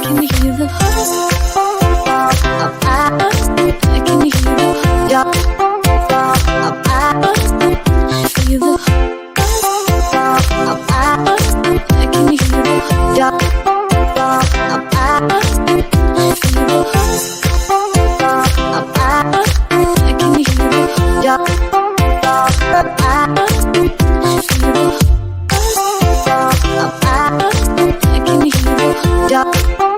can hear the buzz. I can hear the buzz. Feel the buzz. I can hear the buzz. Feel the buzz. I can hear the buzz. I can hear the buzz.